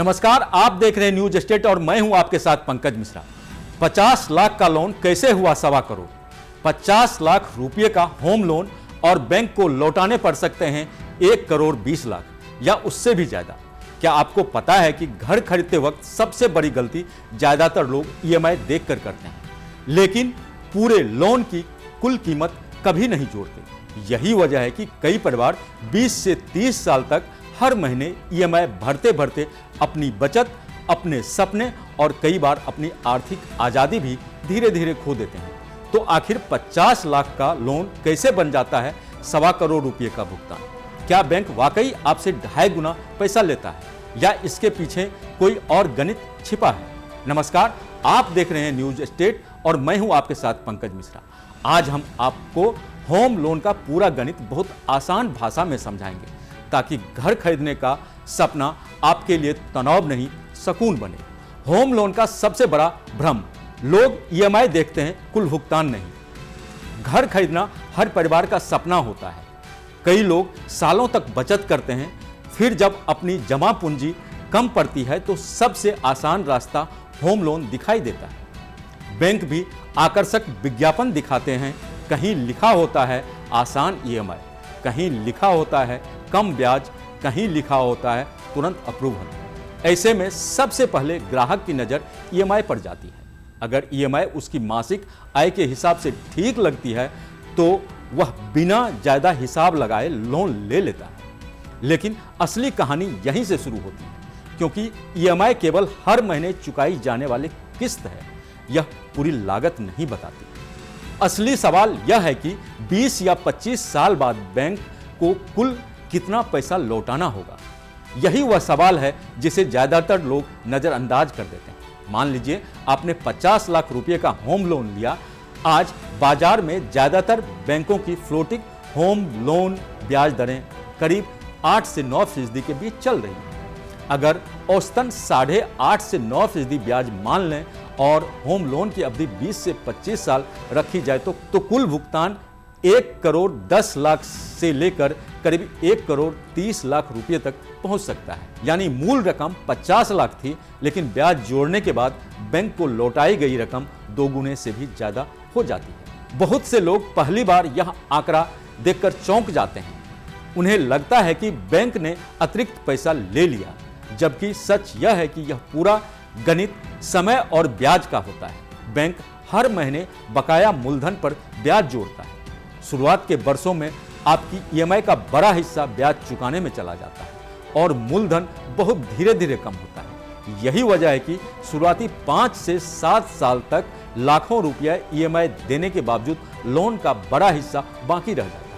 नमस्कार, आप देख रहे हैं न्यूज स्टेट और मैं हूं आपके साथ पंकज मिश्रा। 50 लाख का लोन कैसे हुआ 1.25 करोड़? 50 लाख रुपए का होम लोन और बैंक को लौटाने पड़ सकते हैं 1 करोड़ 20 लाख या उससे भी ज्यादा। क्या आपको पता है कि घर खरीदते वक्त सबसे बड़ी गलती ज्यादातर लोग ईएमआई देखकर करते हैं, लेकिन पूरे लोन की कुल कीमत कभी नहीं जोड़ते। यही वजह है कि कई परिवार 20 से 30 साल तक हर महीने ईएमआई भरते भरते अपनी बचत, अपने सपने और कई बार अपनी आर्थिक आजादी भी धीरे धीरे खो देते हैं। तो आखिर 50 लाख का लोन कैसे बन जाता है 1.25 करोड़ रुपए का भुगतान? क्या बैंक वाकई आपसे 2.5 गुना पैसा लेता है या इसके पीछे कोई और गणित छिपा है? नमस्कार, आप देख रहे हैं न्यूज स्टेट और मैं हूं आपके साथ पंकज मिश्रा। आज हम आपको होम लोन का पूरा गणित बहुत आसान भाषा में समझाएंगे ताकि घर खरीदने का सपना आपके लिए तनाव नहीं, सुकून बने। होम लोन का सबसे बड़ा भ्रम, लोग ईएमआई देखते हैं, कुल भुगतान नहीं। घर खरीदना हर परिवार का सपना होता है। कई लोग सालों तक बचत करते हैं, फिर जब अपनी जमा पूंजी कम पड़ती है तो सबसे आसान रास्ता होम लोन दिखाई देता है। बैंक भी आकर्षक विज्ञापन दिखाते हैं, कहीं लिखा होता है आसान ईएमआई, कहीं लिखा होता है कम ब्याज, कहीं लिखा होता है तुरंत अप्रूवल। ऐसे में सबसे पहले ग्राहक की नज़र ईएमआई पर जाती है। अगर ईएमआई उसकी मासिक आय के हिसाब से ठीक लगती है तो वह बिना ज़्यादा हिसाब लगाए लोन ले लेता है। लेकिन असली कहानी यहीं से शुरू होती है, क्योंकि ईएमआई केवल हर महीने चुकाई जाने वाली किस्त है, यह पूरी लागत नहीं बताती। असली सवाल यह है कि 20 या 25 साल बाद बैंक को कुल कितना पैसा लौटाना होगा। यही वह सवाल है जिसे ज्यादातर लोग नजरअंदाज कर देते हैं। मान लीजिए आपने 50 लाख रुपए का होम लोन लिया। आज बाजार में ज्यादातर बैंकों की फ्लोटिंग होम लोन ब्याज दरें करीब 8 से 9% के बीच चल रही है। अगर औसतन 8.5 से 9% ब्याज मान लें और होम लोन की अवधि 20 से 25 साल रखी जाए तो कुल भुगतान 1 करोड़ 10 लाख से लेकर करीब 1 करोड़ 30 लाख रुपए तक पहुंच सकता है। यानी मूल रकम 50 लाख थी, लेकिन ब्याज जोड़ने के बाद बैंक को लौटाई गई रकम 2 गुने से भी ज्यादा हो जाती है। बहुत से लोग पहली बार यह आंकड़ा देखकर चौंक जाते हैं। उन्हें लगता है कि बैंक ने अतिरिक्त पैसा ले लिया, जबकि सच यह है कि यह पूरा गणित समय और ब्याज का होता है। बैंक हर महीने बकाया मूलधन पर ब्याज जोड़ता है। शुरुआत के वर्षों में आपकी ईएमआई का बड़ा हिस्सा ब्याज चुकाने में चला जाता है और मूलधन बहुत धीरे धीरे कम होता है। यही वजह है कि शुरुआती 5 से 7 साल तक लाखों रुपया ईएमआई देने के बावजूद लोन का बड़ा हिस्सा बाकी रह जाता है।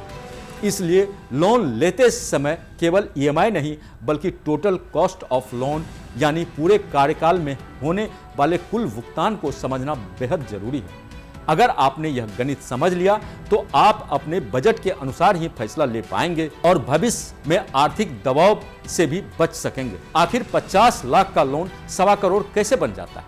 इसलिए लोन लेते समय केवल ईएमआई नहीं बल्कि टोटल कॉस्ट ऑफ लोन यानी पूरे कार्यकाल में होने वाले कुल भुगतान को समझना बेहद जरूरी है। अगर आपने यह गणित समझ लिया तो आप अपने बजट के अनुसार ही फैसला ले पाएंगे और भविष्य में आर्थिक दबाव से भी बच सकेंगे। आखिर 50 लाख का लोन 1.25 करोड़ कैसे बन जाता है?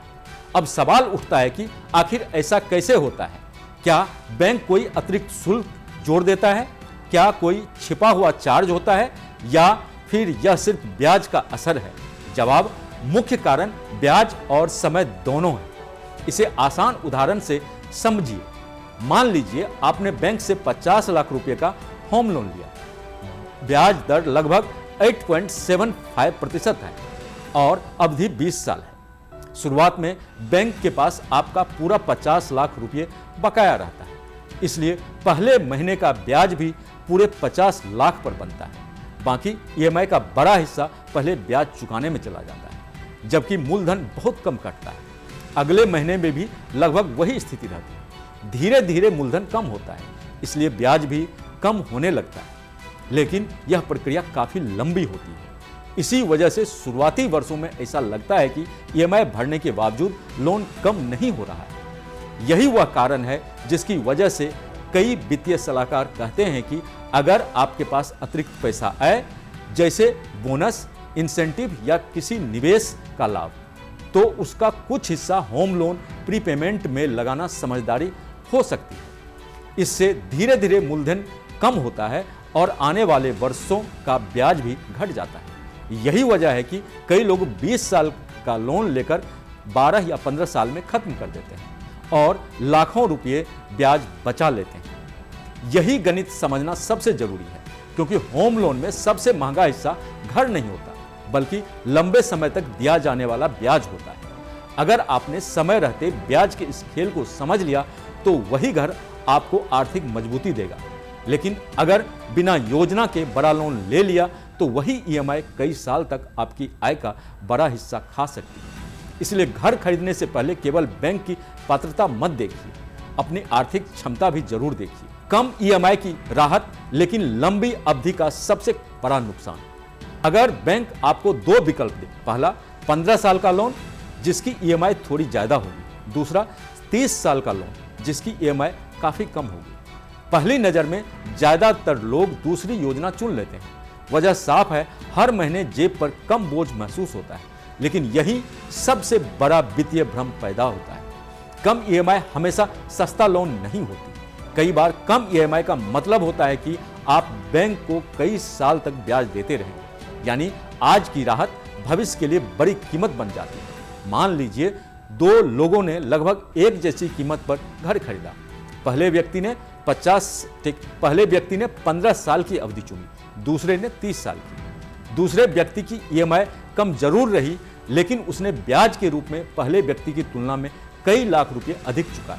अब सवाल उठता है कि आखिर ऐसा कैसे होता है? क्या बैंक कोई अतिरिक्त शुल्क जोड़ देता है? क्या कोई छिपा हुआ चार्ज होता है या फिर यह सिर्फ ब्याज का असर है? जवाब, मुख्य कारण ब्याज और समय दोनों है। इसे आसान उदाहरण से समझिए। मान लीजिए आपने बैंक से 50 लाख रुपए का होम लोन लिया। ब्याज दर लगभग 8.75% है और अवधि 20 साल है। शुरुआत में बैंक के पास आपका पूरा 50 लाख रुपए बकाया रहता है, इसलिए पहले महीने का ब्याज भी पूरे 50 लाख पर बनता है। बाकी ईएमआई का बड़ा हिस्सा पहले ब्याज चुकाने में चला जाता है, जबकि मूलधन बहुत कम कटता है। अगले महीने में भी लगभग वही स्थिति रहती है। धीरे धीरे मूलधन कम होता है, इसलिए ब्याज भी कम होने लगता है। लेकिन यह प्रक्रिया काफी लंबी होती है। इसी वजह से शुरुआती वर्षों में ऐसा लगता है कि ईएमआई भरने के बावजूद लोन कम नहीं हो रहा है। यही वह कारण है जिसकी वजह से कई वित्तीय सलाहकार कहते हैं कि अगर आपके पास अतिरिक्त पैसा आए, जैसे बोनस, इंसेंटिव या किसी निवेश का लाभ, तो उसका कुछ हिस्सा होम लोन प्रीपेमेंट में लगाना समझदारी हो सकती है। इससे धीरे धीरे मूलधन कम होता है और आने वाले वर्षों का ब्याज भी घट जाता है। यही वजह है कि कई लोग 20 साल का लोन लेकर 12 या 15 साल में खत्म कर देते हैं और लाखों रुपये ब्याज बचा लेते हैं। यही गणित समझना सबसे जरूरी है, क्योंकि होम लोन में सबसे महंगा हिस्सा घर नहीं होता, बल्कि लंबे समय तक दिया जाने वाला ब्याज होता है। अगर आपने समय रहते ब्याज के इस खेल को समझ लिया तो वही घर आपको आर्थिक मजबूती देगा। लेकिन अगर बिना योजना के बड़ा लोन ले लिया तो वही ईएमआई कई साल तक आपकी आय का बड़ा हिस्सा खा सकती है। इसलिए घर खरीदने से पहले केवल बैंक की पात्रता मत देखिए, अपनी आर्थिक क्षमता भी जरूर देखिए। कम ईएमआई की राहत, लेकिन लंबी अवधि का सबसे बड़ा नुकसान। अगर बैंक आपको दो विकल्प दे, पहला 15 साल का लोन जिसकी ईएमआई थोड़ी ज्यादा होगी, दूसरा 30 साल का लोन जिसकी ईएमआई काफी कम होगी, पहली नजर में ज्यादातर लोग दूसरी योजना चुन लेते हैं। वजह साफ है, हर महीने जेब पर कम बोझ महसूस होता है, लेकिन यही सबसे बड़ा वित्तीय भ्रम पैदा होता है। कम ईएमआई हमेशा सस्ता लोन नहीं होती। कई बार कम ईएमआई का मतलब होता है कि आप बैंक को कई साल तक ब्याज देते रहेंगे, यानी आज की राहत भविष्य के लिए बड़ी कीमत बन जाती है। मान लीजिए दो लोगों ने लगभग एक जैसी कीमत पर घर खरीदा। पहले व्यक्ति ने 15 साल की अवधि चुनी, दूसरे ने 30 साल की। दूसरे व्यक्ति की ईएमआई कम जरूर रही, लेकिन उसने ब्याज के रूप में पहले व्यक्ति की तुलना में कई लाख रुपए अधिक चुकाए।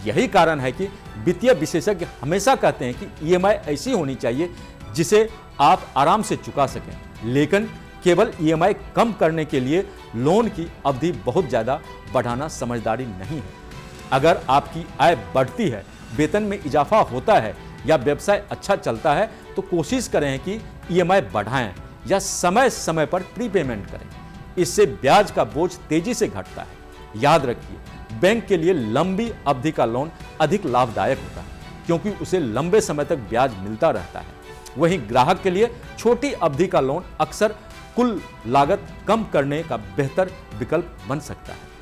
यही कारण है कि वित्तीय विशेषज्ञ हमेशा कहते हैं कि ईएमआई ऐसी होनी चाहिए जिसे आप आराम से चुका सकें, लेकिन केवल ईएमआई कम करने के लिए लोन की अवधि बहुत ज्यादा बढ़ाना समझदारी नहीं है। अगर आपकी आय बढ़ती है, वेतन में इजाफा होता है या व्यवसाय अच्छा चलता है तो कोशिश करें कि ईएमआई बढ़ाएं या समय समय पर प्रीपेमेंट करें। इससे ब्याज का बोझ तेजी से घटता है। याद रखिए, बैंक के लिए लंबी अवधि का लोन अधिक लाभदायक होता है, क्योंकि उसे लंबे समय तक ब्याज मिलता रहता है। वहीं ग्राहक के लिए छोटी अवधि का लोन अक्सर कुल लागत कम करने का बेहतर विकल्प बन सकता है।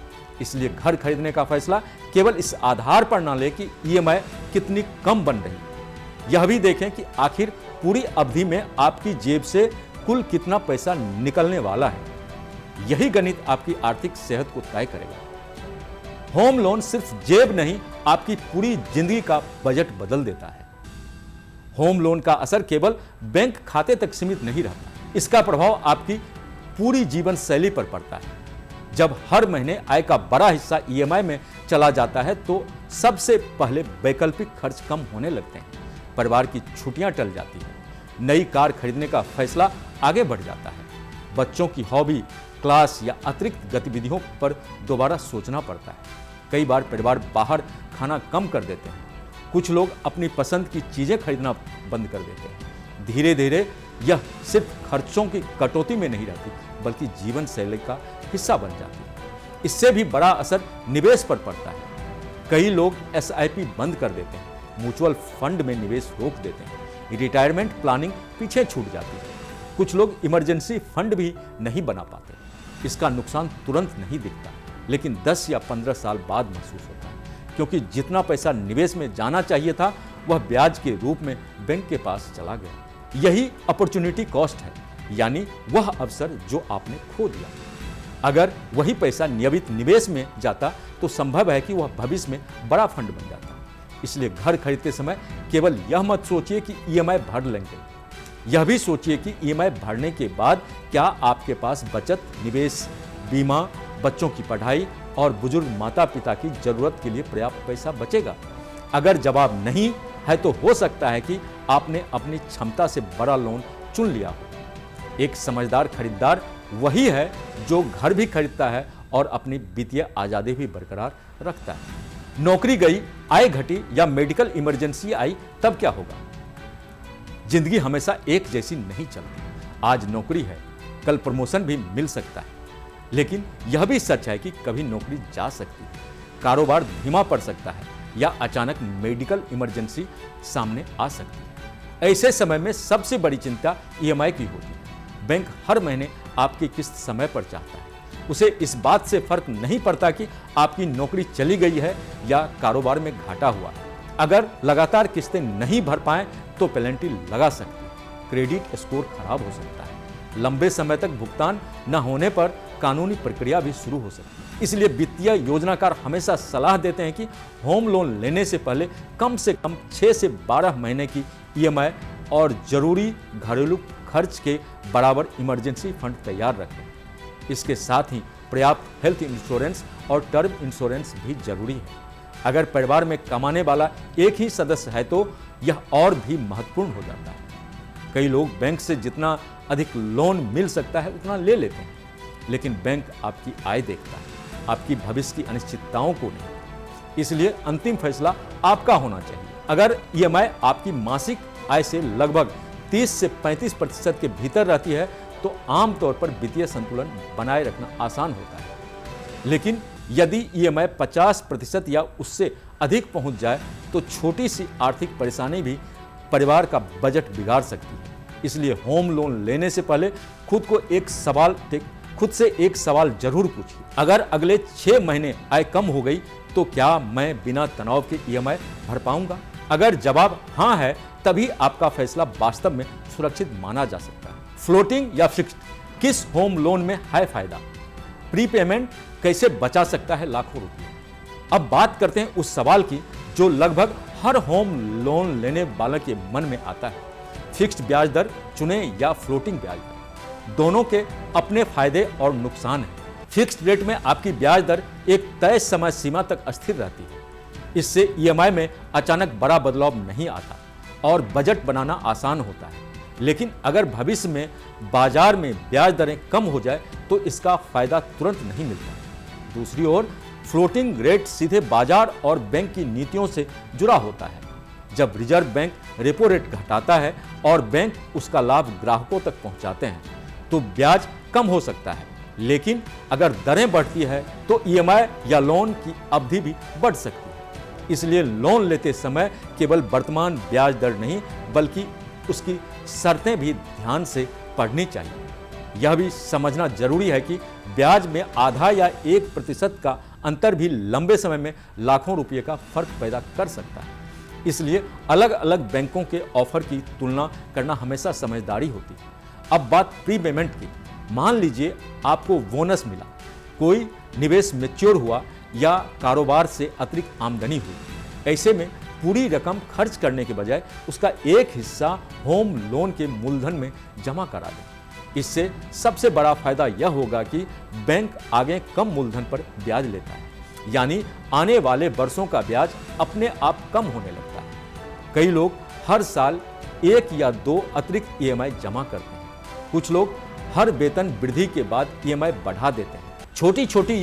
इसलिए घर खरीदने का फैसला केवल इस आधार पर न लें कि ईएमआई कितनी कम बन रही है, यह भी देखें कि आखिर पूरी अवधि में आपकी जेब से कुल कितना पैसा निकलने वाला है। यही गणित आपकी आर्थिक सेहत को तय करेगा। होम लोन सिर्फ जेब नहीं, आपकी पूरी जिंदगी का बजट बदल देता है। होम लोन का असर केवल बैंक खाते तक सीमित नहीं रहता, इसका प्रभाव आपकी पूरी जीवन शैली पर पड़ता है। जब हर महीने आय का बड़ा हिस्सा ईएमआई में चला जाता है तो सबसे पहले वैकल्पिक खर्च कम होने लगते हैं, परिवार की छुट्टियां टल जाती हैं, नई कार खरीदने का फैसला आगे बढ़ जाता है, बच्चों की हॉबी, क्लास या अतिरिक्त गतिविधियों पर दोबारा सोचना पड़ता है। कई बार परिवार बाहर खाना कम कर देते हैं, कुछ लोग अपनी पसंद की चीजें खरीदना बंद कर देते हैं। धीरे धीरे यह सिर्फ खर्चों की कटौती में नहीं रहती, बल्कि जीवन शैली का हिस्सा बन जाती है। इससे भी बड़ा असर निवेश पर पड़ता है। कई लोग एसआईपी बंद कर देते हैं, म्यूचुअल फंड में निवेश रोक देते हैं, रिटायरमेंट प्लानिंग पीछे छूट जाती है। कुछ लोग इमरजेंसी फंड भी नहीं बना पाते। इसका नुकसान तुरंत नहीं दिखता, लेकिन 10 या 15 साल बाद महसूस होता है, क्योंकि जितना पैसा निवेश में जाना चाहिए था वह ब्याज के रूप में बैंक के पास चला गया। यही अपॉर्चुनिटी कॉस्ट है, यानी वह अवसर जो आपने खो दिया। अगर वही पैसा नियमित निवेश में जाता तो संभव है कि वह भविष्य में बड़ा फंड बन जाता। इसलिए घर खरीदते समय केवल यह मत सोचिए कि ईएमआई भर लेंगे, यह भी सोचिए कि ईएमआई भरने के बाद क्या आपके पास बचत, निवेश, बीमा, बच्चों की पढ़ाई और बुजुर्ग माता पिता की जरूरत के लिए पर्याप्त पैसा बचेगा। अगर जवाब नहीं है तो हो सकता है कि आपने अपनी क्षमता से बड़ा लोन चुन लिया हो। एक समझदार खरीदार वही है जो घर भी खरीदता है और अपनी वित्तीय आजादी भी बरकरार रखता है। नौकरी गई, आय घटी या मेडिकल इमरजेंसी आई तब क्या होगा? जिंदगी हमेशा एक जैसी नहीं चलती। आज नौकरी है, कल प्रमोशन भी मिल सकता है, लेकिन यह भी सच है कि कभी नौकरी जा सकती है, कारोबार धीमा पड़ सकता है या अचानक मेडिकल इमरजेंसी सामने आ सकती है। ऐसे समय में सबसे बड़ी चिंता ईएमआई की होती है। बैंक हर महीने आपकी किस्त समय पर चाहता है। उसे इस बात से फर्क नहीं पड़ता कि आपकी नौकरी चली गई है या कारोबार में घाटा हुआ है। अगर लगातार किस्तें नहीं भर पाएं तो पेनल्टी लगा सकती है, क्रेडिट स्कोर खराब हो सकता है लंबे समय तक भुगतान न होने पर कानूनी प्रक्रिया भी शुरू हो सकती है। इसलिए वित्तीय योजनाकार हमेशा सलाह देते हैं कि होम लोन लेने से पहले कम से कम 6 से 12 महीने की ईएमआई और जरूरी घरेलू खर्च के बराबर इमरजेंसी फंड तैयार रखें। इसके साथ ही पर्याप्त हेल्थ इंश्योरेंस और टर्म इंश्योरेंस भी जरूरी है। अगर परिवार में कमाने वाला एक ही सदस्य है तो यह और भी महत्वपूर्ण हो जाता है। कई लोग बैंक से जितना अधिक लोन मिल सकता है उतना ले लेते हैं, लेकिन बैंक आपकी आय देखता है, आपकी भविष्य की अनिश्चितताओं को नहीं। इसलिए अंतिम फैसला आपका होना चाहिए। अगर ईएमआई आपकी मासिक आय से लगभग 30 से 35% के भीतर रहती है तो आमतौर पर वित्तीय संतुलन बनाए रखना आसान होता है। लेकिन यदि ईएमआई 50% या उससे अधिक पहुंच जाए तो छोटी सी आर्थिक परेशानी भी परिवार का बजट बिगाड़ सकती है। इसलिए होम लोन लेने से पहले खुद से एक सवाल जरूर पूछिए। अगर अगले 6 महीने आय कम हो गई तो क्या मैं बिना तनाव के ईएमआई भर पाऊंगा? अगर जवाब हाँ है तभी आपका फैसला वास्तव में सुरक्षित माना जा सकता है। फ्लोटिंग या फिक्स्ड, किस होम लोन में है फायदा? प्रीपेमेंट कैसे बचा सकता है लाखों रुपए? अब बात करते हैं उस सवाल की जो लगभग हर होम लोन लेने वाले के मन में आता है। फिक्स्ड ब्याज दर चुने या फ्लोटिंग ब्याज दर, दोनों के अपने फायदे और नुकसान हैं। फिक्स्ड रेट में आपकी ब्याज दर एक तय समय सीमा तक स्थिर रहती है। इससे ईएमआई में अचानक बड़ा बदलाव नहीं आता और बजट बनाना आसान होता है। लेकिन अगर भविष्य में बाजार में ब्याज दरें कम हो जाए तो इसका फायदा तुरंत नहीं मिलता। दूसरी ओर फ्लोटिंग रेट सीधे बाजार और बैंक की नीतियों से जुड़ा होता है। जब रिजर्व बैंक रेपो रेट घटाता है और बैंक उसका लाभ ग्राहकों तक पहुंचाते हैं तो ब्याज कम हो सकता है, लेकिन अगर दरें बढ़ती है तो ईएमआई या लोन की अवधि भी बढ़ सकती है। इसलिए लोन लेते समय केवल वर्तमान ब्याज दर नहीं बल्कि उसकी शर्तें भी ध्यान से पढ़नी चाहिए। यह भी समझना जरूरी है कि ब्याज में आधा या 1% का अंतर भी लंबे समय में लाखों रुपये का फर्क पैदा कर सकता है। इसलिए अलग अलग बैंकों के ऑफर की तुलना करना हमेशा समझदारी होती है। अब बात प्रीपेमेंट की। मान लीजिए आपको बोनस मिला, कोई निवेश मैच्योर हुआ या कारोबार से अतिरिक्त आमदनी हुई। ऐसे में पूरी रकम खर्च करने के बजाय उसका एक हिस्सा होम लोन के मूलधन में जमा करा दें। इससे सबसे बड़ा फायदा यह होगा कि बैंक आगे कम मूलधन पर ब्याज लेता है, यानी आने वाले वर्षों का ब्याज अपने आप कम होने लगता है। कई लोग हर साल 1 या 2 अतिरिक्त ईएमआई जमा करते हैं। कुछ लोग हर वेतन वृद्धि के बाद ईएमआई बढ़ा देते हैं। छोटी छोटी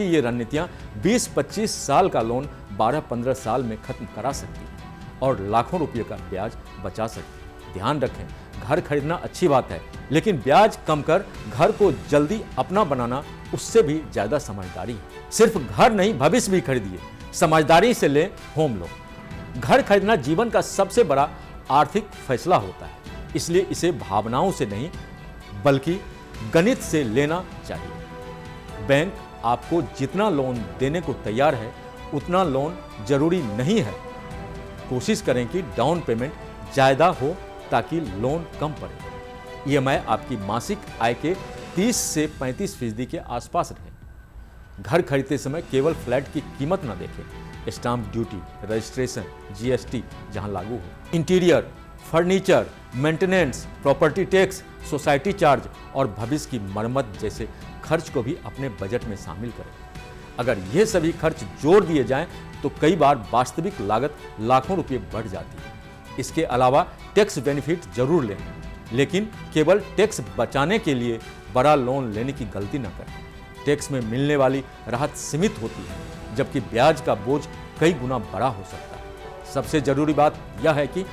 ये रणनीतियां 20-25 साल का लोन 12-15 साल में खत्म करा सकती है और लाखों रुपये का ब्याज बचा सकती है। ध्यान रखें, घर खरीदना अच्छी बात है, लेकिन ब्याज कम कर घर को जल्दी अपना बनाना उससे भी ज्यादा समझदारी है। सिर्फ घर नहीं, भविष्य भी खरीदिए। समझदारी से ले होम लोन। घर खरीदना जीवन का सबसे बड़ा आर्थिक फैसला होता है, इसलिए इसे भावनाओं से नहीं बल्कि गणित से लेना चाहिए। बैंक आपको जितना लोन देने को तैयार है उतना लोन जरूरी नहीं है। कोशिश करें कि डाउन पेमेंट ज्यादा हो ताकि लोन कम पड़े। ईएमआई आपकी मासिक आय के 30 से 35% के आसपास रहे। घर खरीदते समय केवल फ्लैट की कीमत न देखें, स्टाम्प ड्यूटी, रजिस्ट्रेशन, जीएसटी जहां लागू हो, interior, furniture, maintenance, property tax, society charge और भविष्य की मरम्मत जैसे खर्च को भी अपने बजट में शामिल करें। अगर ये सभी खर्च जोड़ दिए जाएं तो कई बार वास्तविक लागत लाखों रुपये बढ़ जाती है। इसके अलावा टैक्स बेनिफिट जरूर लें, लेकिन केवल टैक्स बचाने के लिए बड़ा लोन लेने की गलती न करें। टैक्स में मिलने वाली राहत सीमित होती है, जबकि ब्याज का बोझ कई गुना बड़ा हो सकता है। सबसे जरूरी बात यह है कि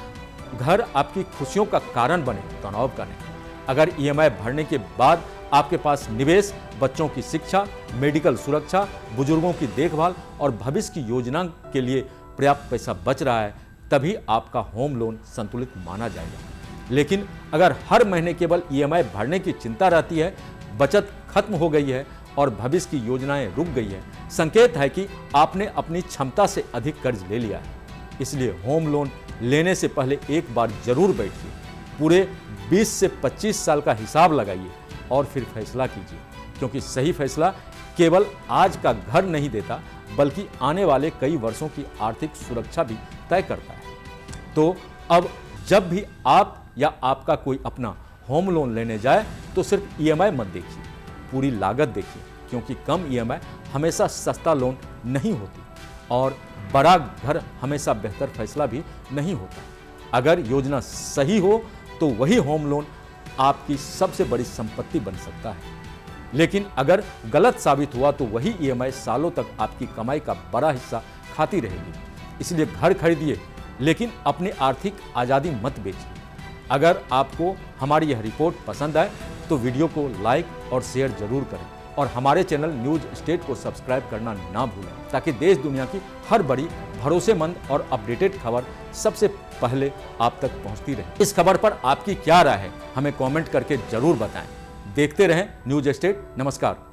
घर आपकी खुशियों का कारण बने, तनाव का नहीं। अगर ईएमआई भरने के बाद आपके पास निवेश, बच्चों की शिक्षा, मेडिकल सुरक्षा, बुजुर्गों की देखभाल और भविष्य की योजना के लिए पर्याप्त पैसा बच रहा है, तभी आपका होम लोन संतुलित माना जाएगा। लेकिन अगर हर महीने केवल ईएमआई भरने की चिंता रहती है, बचत खत्म हो गई है और भविष्य की योजनाएं रुक गई है, संकेत है कि आपने अपनी क्षमता से अधिक कर्ज ले लिया है। इसलिए होम लोन लेने से पहले एक बार जरूर बैठिए, पूरे 20 से 25 साल का हिसाब लगाइए और फिर फैसला कीजिए, क्योंकि सही फैसला केवल आज का घर नहीं देता, बल्कि आने वाले कई वर्षों की आर्थिक सुरक्षा भी तय करता है। तो अब जब भी आप या आपका कोई अपना होम लोन लेने जाए तो सिर्फ ईएमआई मत देखिए, पूरी लागत देखिए, क्योंकि कम ईएमआई हमेशा सस्ता लोन नहीं होती और बड़ा घर हमेशा बेहतर फैसला भी नहीं होता। अगर योजना सही हो तो वही होम लोन आपकी सबसे बड़ी संपत्ति बन सकता है, लेकिन अगर गलत साबित हुआ तो वही ईएमआई सालों तक आपकी कमाई का बड़ा हिस्सा खाती रहेगी। इसलिए घर खरीदिए, लेकिन अपनी आर्थिक आज़ादी मत बेचिए। अगर आपको हमारी यह रिपोर्ट पसंद आए तो वीडियो को लाइक और शेयर जरूर करें और हमारे चैनल न्यूज स्टेट को सब्सक्राइब करना ना भूलें, ताकि देश दुनिया की हर बड़ी, भरोसेमंद और अपडेटेड खबर सबसे पहले आप तक पहुंचती रहे। इस खबर पर आपकी क्या राय है, हमें कमेंट करके जरूर बताएं। देखते रहें न्यूज स्टेट। नमस्कार।